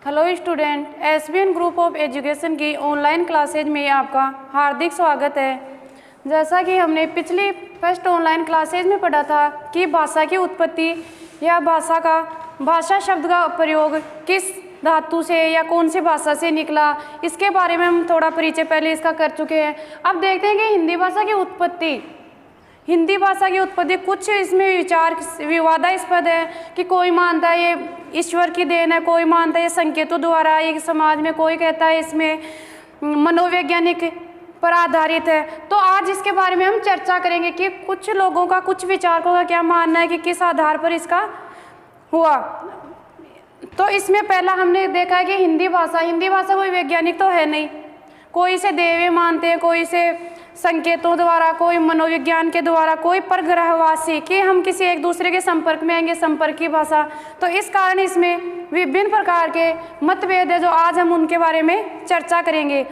Hello student, SBN group of education की online classes में आपका हार्दिक स्वागत है। जैसा कि हमने पिछली फर्स्ट ऑनलाइन क्लासेज में पढ़ा था कि भाषा की उत्पत्ति या भाषा शब्द का प्रयोग किस धातु से या कौन सी भाषा से निकला, इसके बारे में हम थोड़ा परिचय पहले इसका कर चुके हैं। अब देखते हैं कि हिंदी भाषा की उत्पत्ति कुछ इसमें विचार विवादास्पद है कि कोई मानता है ये ईश्वर की देन है, कोई मानता है ये संकेतों द्वारा एक समाज में, कोई कहता है इसमें मनोवैज्ञानिक पर आधारित है। तो आज इसके बारे में हम चर्चा करेंगे कि कुछ लोगों का, कुछ विचारकों का क्या मानना है कि किस आधार पर इसका हुआ। तो इसमें पहला हमने देखा है कि हिंदी भाषा कोई वैज्ञानिक तो है नहीं। कोई इसे देवे मानते हैं, कोई इसे संकेतों द्वारा, कोई मनोविज्ञान के द्वारा, कोई परग्रहवासी, कि हम किसी एक दूसरे के संपर्क में आएंगे, संपर्क की भाषा। तो इस कारण इसमें विभिन्न प्रकार के मतभेद है जो आज हम उनके बारे में चर्चा करेंगे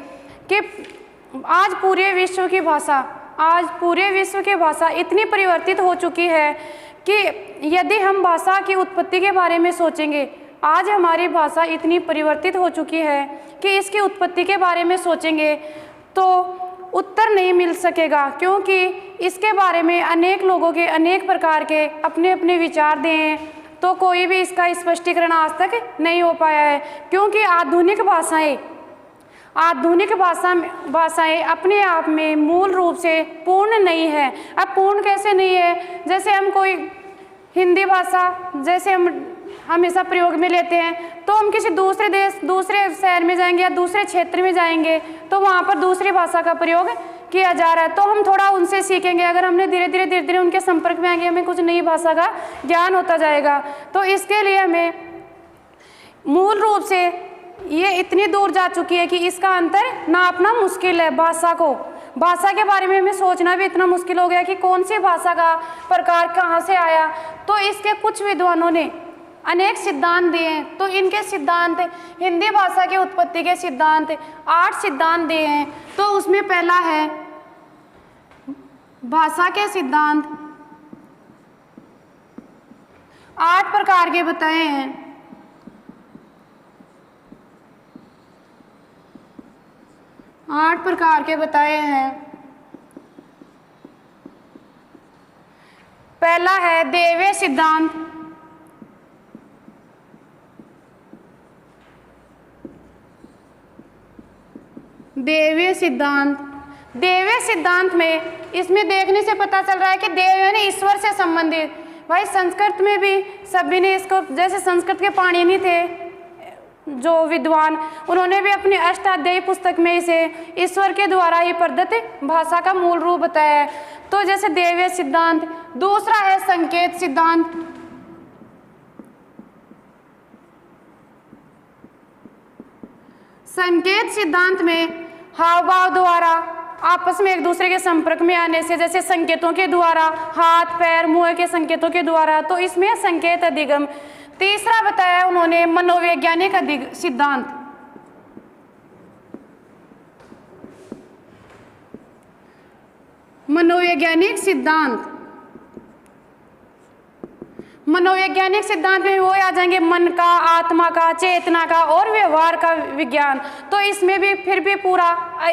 कि आज पूरे विश्व की भाषा इतनी परिवर्तित हो चुकी है कि यदि हम भाषा की उत्पत्ति के बारे में सोचेंगे, आज हमारी भाषा इतनी परिवर्तित हो चुकी है कि इसकी उत्पत्ति के बारे में सोचेंगे तो उत्तर नहीं मिल सकेगा, क्योंकि इसके बारे में अनेक लोगों के अनेक प्रकार के अपने अपने विचार दिए हैं, तो कोई भी इसका स्पष्टीकरण आज तक नहीं हो पाया है। क्योंकि आधुनिक भाषाएं अपने आप में मूल रूप से पूर्ण नहीं है। अब पूर्ण कैसे नहीं है? जैसे हम कोई हिंदी भाषा जैसे हम हमेशा प्रयोग में लेते हैं, तो हम किसी दूसरे देश, दूसरे शहर में जाएंगे या दूसरे क्षेत्र में जाएंगे तो वहाँ पर दूसरी भाषा का प्रयोग किया जा रहा है, तो हम थोड़ा उनसे सीखेंगे। अगर हमने धीरे धीरे उनके संपर्क में आएंगे, हमें कुछ नई भाषा का ज्ञान होता जाएगा। तो इसके लिए हमें मूल रूप से ये इतनी दूर जा चुकी है कि इसका अंतर नापना मुश्किल है। भाषा के बारे में हमें सोचना भी इतना मुश्किल हो गया कि कौन सी भाषा का प्रकार कहाँ से आया। तो इसके कुछ विद्वानों ने अनेक सिद्धांत दिए हैं। तो इनके सिद्धांत, हिंदी भाषा की उत्पत्ति के सिद्धांत 8 सिद्धांत दिए हैं। तो उसमें पहला है भाषा के सिद्धांत 8 प्रकार के बताए हैं। पहला है देवे सिद्धांत। देवे सिद्धांत में इसमें देखने से पता चल रहा है कि देव यानी ईश्वर से संबंधित। भाई संस्कृत में भी सभी ने इसको, जैसे संस्कृत के पाणिनि थे जो विद्वान, उन्होंने भी अपनी अष्टाध्यायी पुस्तक में इसे ईश्वर के द्वारा ही प्रदत्त भाषा का मूल रूप बताया है। तो जैसे देवे सिद्धांत। दूसरा है संकेत सिद्धांत। संकेत सिद्धांत में हाव भाव द्वारा आपस में एक दूसरे के संपर्क में आने से, जैसे संकेतों के द्वारा, हाथ पैर मुंह के संकेतों के द्वारा, तो इसमें संकेत अधिगम। तीसरा बताया उन्होंने मनोवैज्ञानिक सिद्धांत। मनोवैज्ञानिक सिद्धांत में वो आ जाएंगे मन का, आत्मा का, चेतना का और व्यवहार का विज्ञान। तो इसमें भी फिर भी पूरा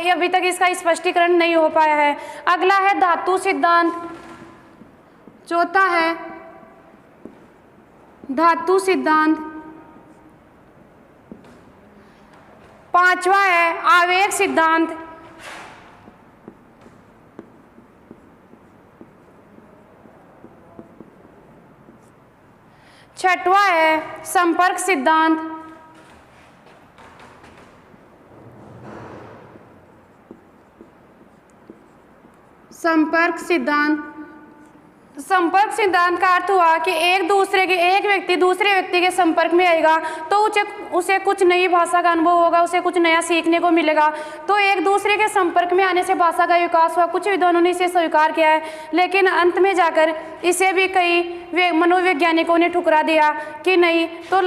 अभी तक इसका स्पष्टीकरण नहीं हो पाया है। अगला है धातु सिद्धांत। चौथा है धातु सिद्धांत। पांचवा है आवेग सिद्धांत। छठवा है संपर्क सिद्धांत। संपर्क सिद्धांत का अर्थ हुआ कि एक व्यक्ति दूसरे व्यक्ति के संपर्क में आएगा तो उसे कुछ नई भाषा का अनुभव होगा, उसे कुछ नया सीखने को मिलेगा। तो एक दूसरे के संपर्क में आने से भाषा का विकास हुआ। कुछ विद्वानों ने इसे स्वीकार किया है, लेकिन अंत में जाकर इसे भी कई मनोवैज्ञानिकों ने ठुकरा दिया कि नहीं। तो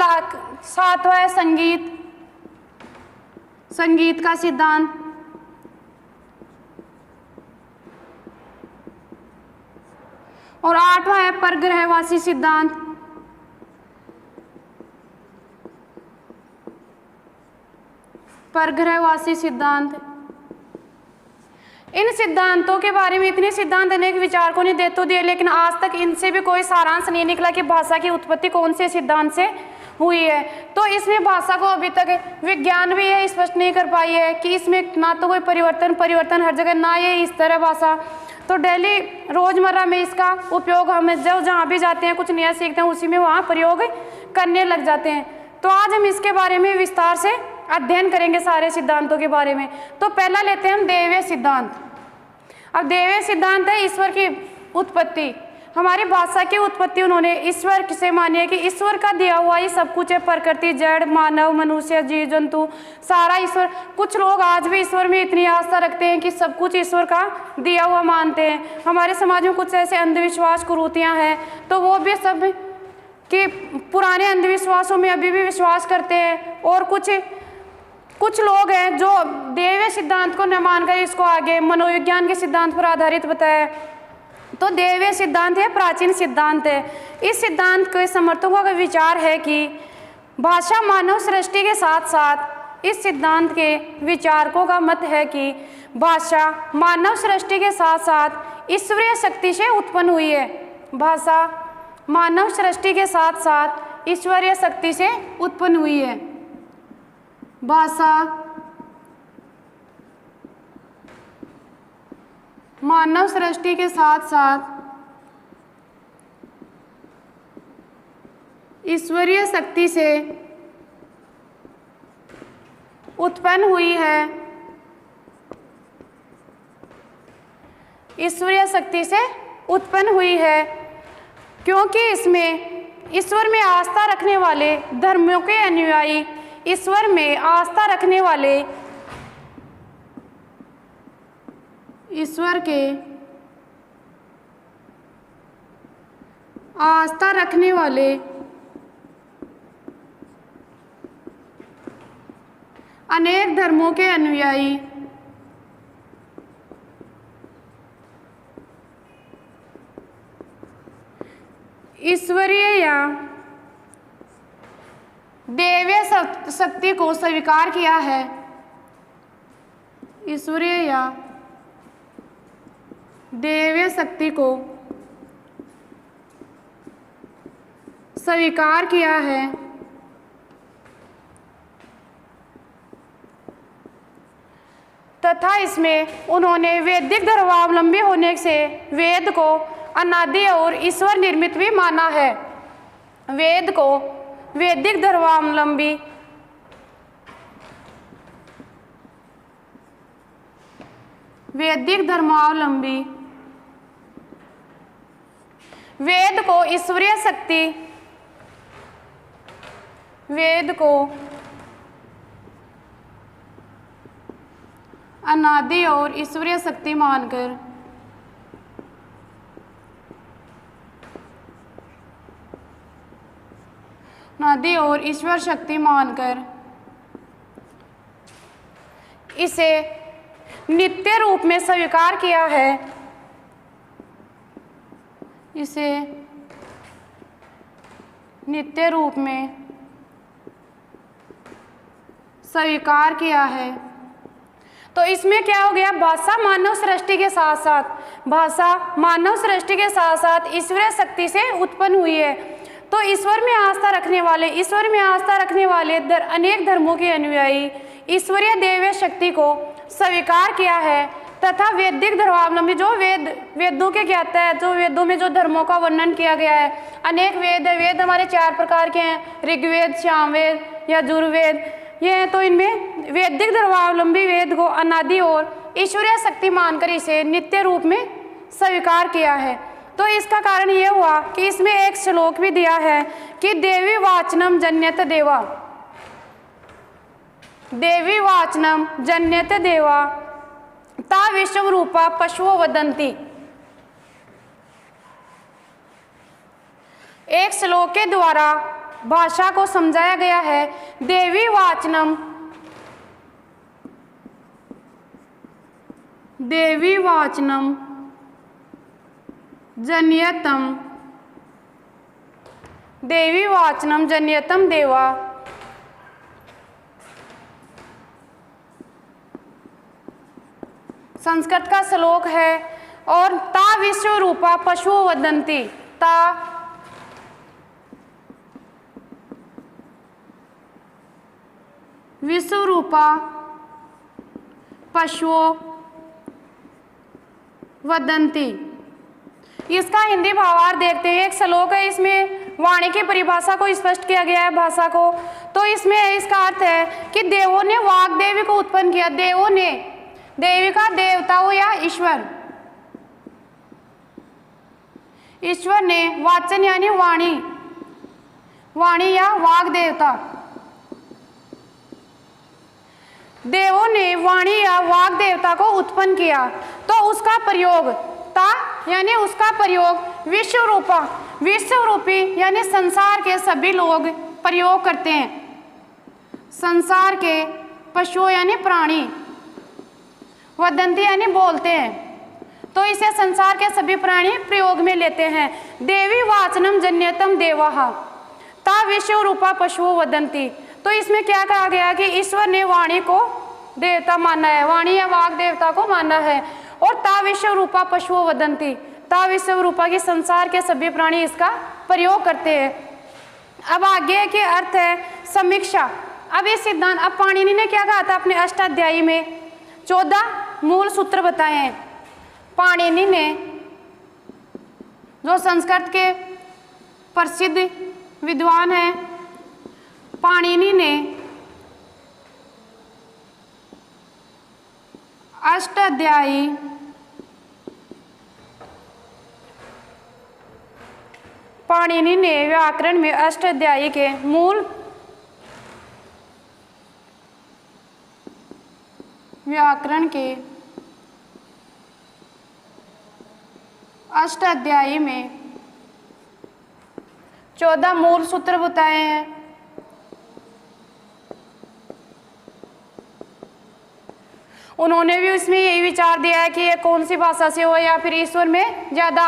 सातवां है संगीत का सिद्धांत। और आठवां है परग्रहवासी सिद्धांत। परग्रहवासी सिद्धांत। इन सिद्धांतों के बारे में इतने सिद्धांत अनेक विचारकों ने दे तो दिए, लेकिन आज तक इनसे भी कोई सारांश नहीं निकला कि भाषा की उत्पत्ति कौन से सिद्धांत से हुई है। तो इसमें भाषा को अभी तक विज्ञान भी ये स्पष्ट नहीं कर पाई है कि इसमें ना तो कोई परिवर्तन हर जगह, ना ये इस तरह भाषा। तो डेली रोजमर्रा में इसका उपयोग हम जब जहाँ भी जाते हैं कुछ नया सीखते हैं, उसी में वहाँ प्रयोग करने लग जाते हैं। तो आज हम इसके बारे में विस्तार से अध्ययन करेंगे सारे सिद्धांतों के बारे में। तो पहला लेते हैं हम दैवीय सिद्धांत। अब दैवीय सिद्धांत है ईश्वर की उत्पत्ति। हमारी भाषा की उत्पत्ति उन्होंने ईश्वर से मानी है कि ईश्वर का दिया हुआ ये सब कुछ है, प्रकृति, जड़, मानव, मनुष्य, जीव जंतु, सारा ईश्वर। कुछ लोग आज भी ईश्वर में इतनी आस्था रखते हैं कि सब कुछ ईश्वर का दिया हुआ मानते हैं। हमारे समाज में कुछ ऐसे अंधविश्वास कुरीतियाँ हैं, तो वो भी सब कि पुराने अंधविश्वासों में अभी भी विश्वास करते हैं। और कुछ लोग हैं जो दैवीय सिद्धांत को न मानकर इसको आगे मनोविज्ञान के सिद्धांत पर आधारित बताया। तो दैवीय सिद्धांत है प्राचीन सिद्धांत है। इस सिद्धांत के समर्थकों का विचार है कि भाषा मानव सृष्टि के साथ साथ, इस सिद्धांत के विचारकों का मत है कि भाषा मानव सृष्टि के साथ साथ ईश्वरीय शक्ति से उत्पन्न हुई है। भाषा मानव सृष्टि के साथ साथ ईश्वरीय शक्ति से उत्पन्न हुई है। भाषा मानव सृष्टि के साथ साथ ईश्वरीय शक्ति से उत्पन्न हुई है। ईश्वरीय शक्ति से उत्पन्न हुई है क्योंकि इसमें ईश्वर में आस्था रखने वाले धर्मों के अनुयायी, ईश्वर में आस्था रखने वाले, ईश्वर के आस्था रखने वाले अनेक धर्मों के अनुयायी ईश्वरीय या दैवीय शक्ति को स्वीकार किया है। ईश्वरीय या दैवीय शक्ति को स्वीकार किया है तथा इसमें उन्होंने वैदिक धर्मावलंबी होने से वेद को अनादि और ईश्वर निर्मित भी माना है। वेद को वैदिक धर्मावलंबी वेद को ईश्वरीय शक्ति, वेद को अनादि और ईश्वरीय शक्ति मानकर अनादि और ईश्वर शक्ति मानकर इसे नित्य रूप में स्वीकार किया है। इसे नित्य रूप में स्वीकार किया है। तो इसमें क्या हो गया, भाषा मानव सृष्टि के साथ साथ, भाषा मानव सृष्टि के साथ साथ ईश्वरीय शक्ति से उत्पन्न हुई है। तो ईश्वर में आस्था रखने वाले अनेक धर्मों के अनुयायी ईश्वरीय दैवीय शक्ति को स्वीकार किया है तथा वैदिक धर्मावलंबी जो वेदों के ज्ञाता है, जो वेदों में जो धर्मों का वर्णन किया गया है, अनेक वेद है। वेद हमारे 4 प्रकार के हैं, ऋग्वेद, सामवेद, यजुर्वेद, ये हैं। तो इनमें वैदिक धर्मावलंबी वेद को अनादि और ईश्वरीय शक्ति मानकर इसे नित्य रूप में स्वीकार किया है। तो इसका कारण ये हुआ कि इसमें एक श्लोक भी दिया है कि देवी वाचनम जन्यत देवा, देवी वाचनम जन्यत देवा ता विश्व रूपा पशुओ वदंती। एक श्लोक के द्वारा भाषा को समझाया गया है। देवी वाचनम, देवी वाचनम जन्यतम, देवी वाचनम जन्यतम देवा संस्कृत का श्लोक है। और ता विश्व रूपा पशुओ वदंती, ता विश्व रूपा पशुओं वदंती। इसका हिंदी भावार्थ देखते हैं। एक श्लोक है, इसमें वाणी की परिभाषा को स्पष्ट किया गया है, भाषा को। तो इसमें इसका अर्थ है कि देवों ने वाग्देवी को उत्पन्न किया। देवों ने, देवी का देवता हो या ईश्वर, ईश्वर ने, वाचन यानी वाणी, वाणी या वाग देवता, देवों ने वाणी या वाग देवता को उत्पन्न किया। तो उसका प्रयोग, ता यानी उसका प्रयोग विश्व रूपा, विश्व रूपी यानी संसार के सभी लोग प्रयोग करते हैं। संसार के पशुओं यानी प्राणी, वदंती यानी बोलते हैं। तो इसे संसार के सभी प्राणी प्रयोग में लेते हैं। देवी वाचनम जन्यतम देवाः ता विश्व रूपा पशुओं वदंती। तो इसमें क्या कहा गया कि ईश्वर ने वाणी को देवता माना है, वाणी या वाग देवता को माना है। और ता विश्व रूपा पशुओं वदंती, ता विश्व रूपा की संसार के सभी प्राणी इसका प्रयोग करते हैं। अब आगे के अर्थ है समीक्षा। अब ये सिद्धांत, अब पाणिनि ने क्या कहा था अपने अष्टाध्यायी में 14 मूल सूत्र बताए हैं। पाणिनि ने, जो संस्कृत के प्रसिद्ध विद्वान हैं, पाणिनि ने अष्टाध्यायी पाणिनि ने व्याकरण में अष्टाध्यायी के मूल व्याकरण के अष्टाध्यायी में 14 मूल सूत्र बताए हैं। उन्होंने भी उसमें यही विचार दिया है कि ये कौन सी भाषा से हो, या फिर ईश्वर में ज़्यादा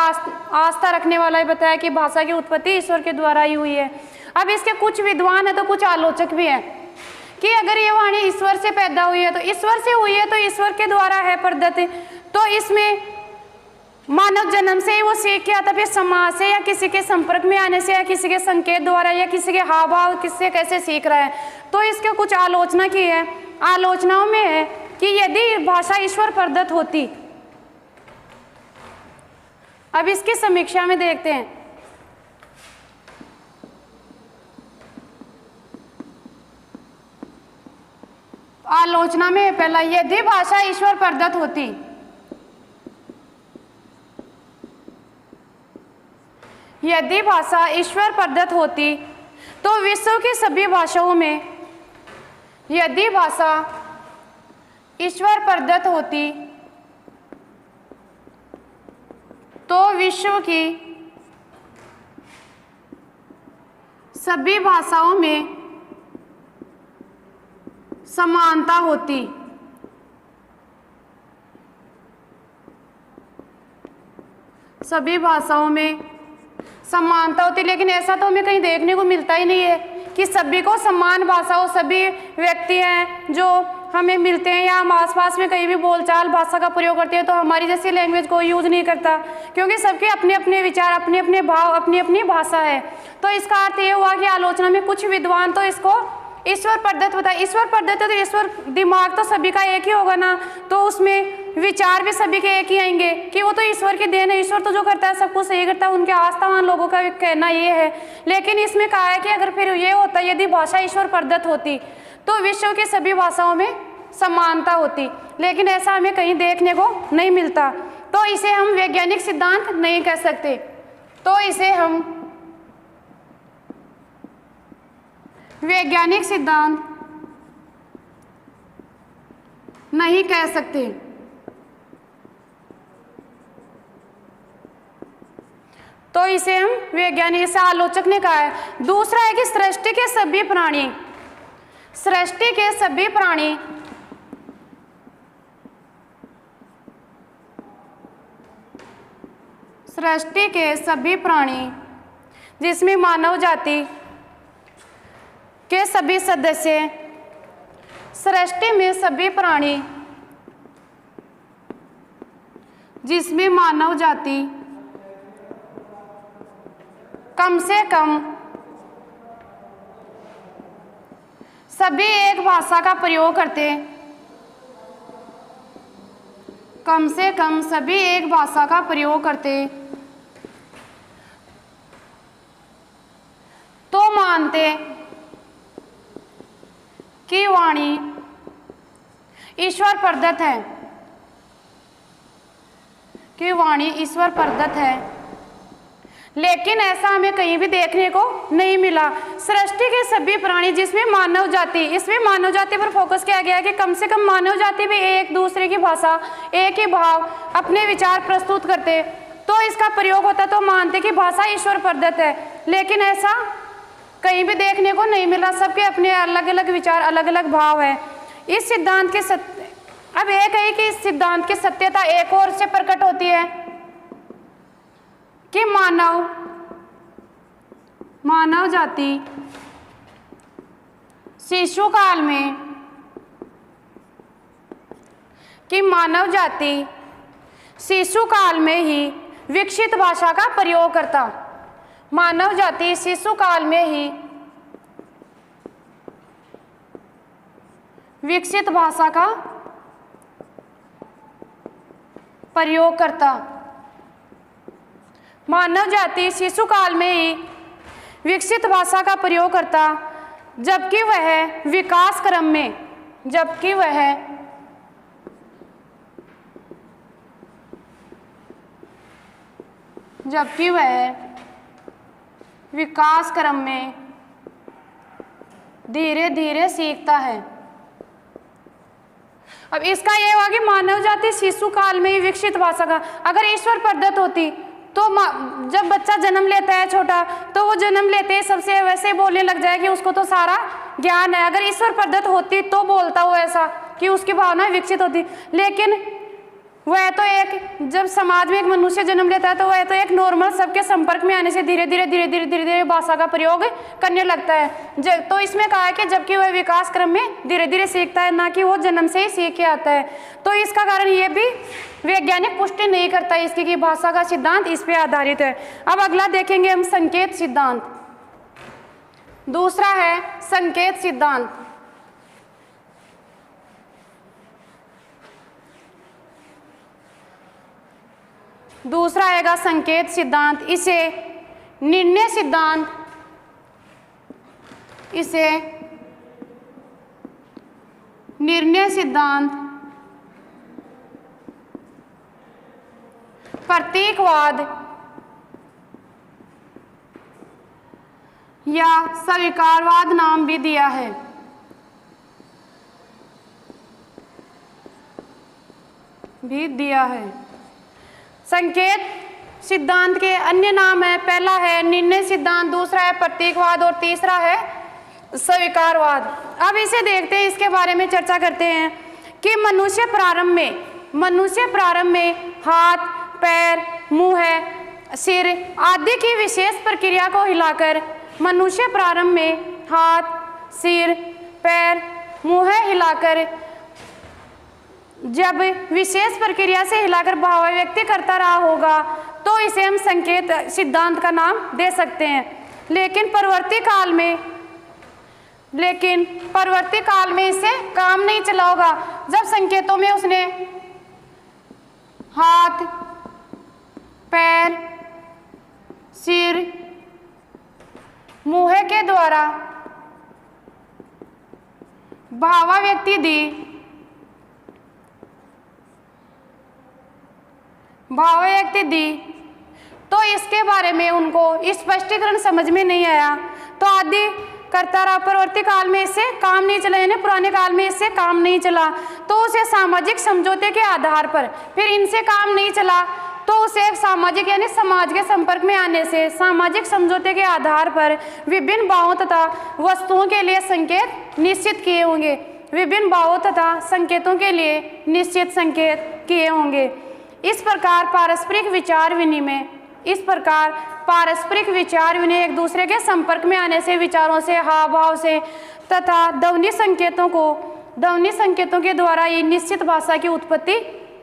आस्था रखने वाला ही बताया कि भाषा की उत्पत्ति ईश्वर के द्वारा ही हुई है। अब इसके कुछ विद्वान है तो कुछ आलोचक भी हैं कि अगर ये वाणी ईश्वर से पैदा हुई है तो ईश्वर से हुई है, तो ईश्वर के द्वारा है प्रदत्त, तो इसमें मानव जन्म से ही वो सीख के आता, फिर समाज से या किसी के संपर्क में आने से या किसी के संकेत द्वारा या किसी के हाव भाव किससे कैसे सीख रहा है। तो इसके कुछ आलोचना की है। आलोचनाओं में है कि यदि भाषा ईश्वर प्रदत्त होती, अब इसकी समीक्षा में देखते हैं। आलोचना में पहला, यदि भाषा ईश्वर प्रदत्त होती, यदि भाषा ईश्वर प्रदत्त होती तो विश्व की सभी भाषाओं में, यदि भाषा ईश्वर प्रदत्त होती तो विश्व की सभी भाषाओं में समानता होती। सभी भाषाओं में समानता होती, लेकिन ऐसा तो हमें कहीं देखने को मिलता ही नहीं है कि सभी को समान भाषा हो। सभी व्यक्ति हैं जो हमें मिलते हैं या हम आसपास में कहीं भी बोलचाल भाषा का प्रयोग करते हैं तो हमारी जैसी लैंग्वेज को यूज नहीं करता, क्योंकि सबके अपने अपने विचार, अपने अपने भाव, अपनी अपनी भाषा है। तो इसका अर्थ ये हुआ कि आलोचना में कुछ विद्वान तो इसको ईश्वर प्रदत्त होता है। ईश्वर प्रदत्त है तो ईश्वर, दिमाग तो सभी का एक ही होगा ना, तो उसमें विचार भी सभी के एक ही आएंगे कि वो तो ईश्वर की देन है, ईश्वर तो जो करता है सब कुछ सही करता है। उनके आस्थावान लोगों का कहना ये है। लेकिन इसमें कहा है कि अगर फिर ये होता, यदि भाषा ईश्वर प्रदत्त होती तो विश्व की सभी भाषाओं में समानता होती, लेकिन ऐसा हमें कहीं देखने को नहीं मिलता। तो इसे हम वैज्ञानिक सिद्धांत नहीं कह सकते, तो इसे हम वैज्ञानिक सिद्धांत नहीं कह सकते। तो इसे हम वैज्ञानिक, से आलोचक ने कहा है। दूसरा है कि सृष्टि के सभी प्राणी, सृष्टि के सभी प्राणी सृष्टि के सभी प्राणी जिसमें मानव जाति के सभी सदस्य, सृष्टि में सभी प्राणी जिसमें मानव जाति कम से कम सभी एक भाषा का प्रयोग करते, कम से कम सभी एक भाषा का प्रयोग करते, तो मानते कि वाणी ईश्वर प्रदत्त है, कि वाणी ईश्वर प्रदत्त है। लेकिन ऐसा हमें कहीं भी देखने को नहीं मिला। सृष्टि के सभी प्राणी, जिसमें मानव जाति, इसमें मानव जाति पर फोकस किया गया है कि कम से कम मानव जाति भी एक दूसरे की भाषा, एक ही भाव, अपने विचार प्रस्तुत करते, तो इसका प्रयोग होता, तो मानते कि भाषा ईश्वर प्रदत्त है। लेकिन ऐसा कहीं भी देखने को नहीं मिला। सबके अपने अलग अलग विचार, अलग अलग भाव है। इस सिद्धांत के अब एक है कि इस सिद्धांत की सत्यता एक और से प्रकट होती है कि मानव जाति शिशु काल में, कि मानव जाति शिशु काल में ही विकसित भाषा का प्रयोग करता, मानव जाति शिशु काल में ही विकसित भाषा का प्रयोग करता, मानव जाति शिशु काल में ही विकसित भाषा का प्रयोग करता, जबकि वह विकास क्रम में, जबकि वह विकास क्रम में धीरे धीरे सीखता है। अब इसका यह हुआ कि मानव जाति शिशु काल में ही विकसित भाषा का, अगर ईश्वर प्रदत्त होती तो जब बच्चा जन्म लेता है छोटा, तो वो जन्म लेते ही सबसे वैसे बोलने लग जाए कि उसको तो सारा ज्ञान है। अगर ईश्वर प्रदत्त होती तो बोलता वो ऐसा कि उसकी भावनाएं विकसित होती। लेकिन वह तो जब समाज में एक मनुष्य जन्म लेता है तो वह तो एक नॉर्मल सबके संपर्क में आने से धीरे धीरे भाषा का प्रयोग करने लगता है। तो इसमें कहा है कि जबकि वह विकास क्रम में धीरे धीरे सीखता है, ना कि वो जन्म से ही सीख के आता है। तो इसका कारण ये भी वैज्ञानिक पुष्टि नहीं करता इसकी कि भाषा का सिद्धांत इस पे आधारित है। अब अगला देखेंगे हम संकेत सिद्धांत। दूसरा है संकेत सिद्धांत। दूसरा आएगा संकेत सिद्धांत। इसे निर्णय सिद्धांत, प्रतीकवाद या स्वीकारवाद नाम भी दिया है। संकेत सिद्धांत के अन्य नाम है, पहला है निर्णय सिद्धांत, दूसरा है प्रतीकवाद और तीसरा है स्वीकारवाद। अब इसे देखते हैं, इसके बारे में चर्चा करते हैं कि मनुष्य प्रारंभ में हाथ, पैर, मुंह, सिर आदि की विशेष प्रक्रिया को हिलाकर, मनुष्य प्रारंभ में हाथ, सिर, पैर, मुंह हिलाकर, जब विशेष प्रक्रिया से हिलाकर भाव व्यक्त करता रहा होगा तो इसे हम संकेत सिद्धांत का नाम दे सकते हैं। लेकिन परवर्ती काल में इससे काम नहीं चला होगा। जब संकेतों में उसने हाथ, पैर, सिर, मुंह के द्वारा भावाव्यक्ति दी तो इसके बारे में उनको स्पष्टीकरण समझ में नहीं आया, तो आदि करता रहा। परवर्ती काल में इससे काम नहीं चला, यानी पुराने काल में इससे काम नहीं चला, तो उसे सामाजिक समझौते के आधार पर, फिर इनसे काम नहीं चला तो उसे एक सामाजिक यानी समाज के संपर्क में आने से सामाजिक समझौते के आधार पर विभिन्न भावों तथा वस्तुओं के लिए संकेत निश्चित किए होंगे। विभिन्न भावों तथा संकेतों के लिए निश्चित संकेत किए होंगे। इस प्रकार पारस्परिक विचार विनिमय एक दूसरे के संपर्क में आने से, विचारों से, हाव भाव से तथा ध्वनि संकेतों के द्वारा ये निश्चित भाषा की उत्पत्ति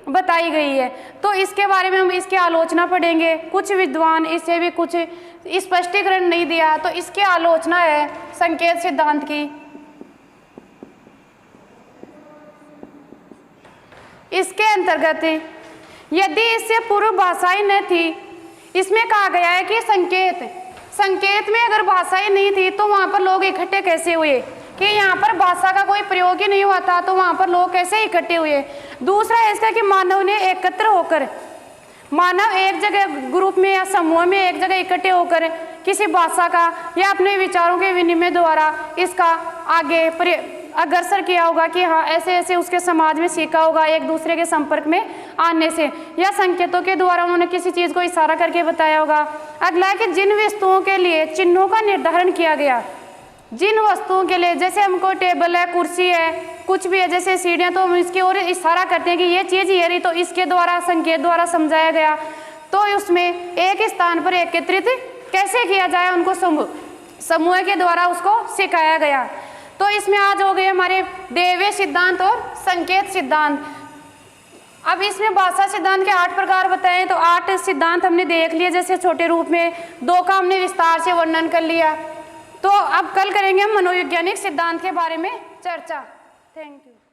बताई गई है। तो इसके बारे में हम इसकी आलोचना पढ़ेंगे। कुछ विद्वान इसे भी कुछ स्पष्टीकरण नहीं दिया, तो इसकी आलोचना है संकेत सिद्धांत की। इसके अंतर्गत यदि इससे पूर्व भाषाएं न थी, इसमें कहा गया है कि संकेत में अगर भाषाएं नहीं थी तो वहाँ पर लोग इकट्ठे कैसे हुए, कि यहाँ पर भाषा का कोई प्रयोग ही नहीं हुआ था, तो वहाँ पर लोग कैसे इकट्ठे हुए। दूसरा है इसका कि मानव ने एकत्र होकर, मानव एक जगह ग्रुप में या समूह में एक जगह इकट्ठे होकर किसी भाषा का या अपने विचारों के विनिमय द्वारा इसका आगे अग्रसर किया होगा, कि हाँ ऐसे ऐसे उसके समाज में सीखा होगा एक दूसरे के संपर्क में आने से, या संकेतों के द्वारा उन्होंने किसी चीज़ को इशारा करके बताया होगा। अगला है कि जिन वस्तुओं के लिए चिन्हों का निर्धारण किया गया, जिन वस्तुओं के लिए, जैसे हमको टेबल है, कुर्सी है, कुछ भी है, जैसे सीढ़ियाँ, तो हम इसकी ओर इशारा करते हैं कि ये चीज़ ये रही, तो इसके द्वारा संकेत द्वारा समझाया गया। तो उसमें एक स्थान पर एकत्रित कैसे किया जाए, उनको समूह के द्वारा उसको सिखाया गया। तो इसमें आज हो गए हमारे देवीय सिद्धांत और संकेत सिद्धांत। अब इसमें भाषा सिद्धांत के 8 प्रकार बताए, तो 8 सिद्धांत हमने देख लिए, जैसे छोटे रूप में 2 का हमने विस्तार से वर्णन कर लिया। तो अब कल करेंगे हम मनोवैज्ञानिक सिद्धांत के बारे में चर्चा। Thank you.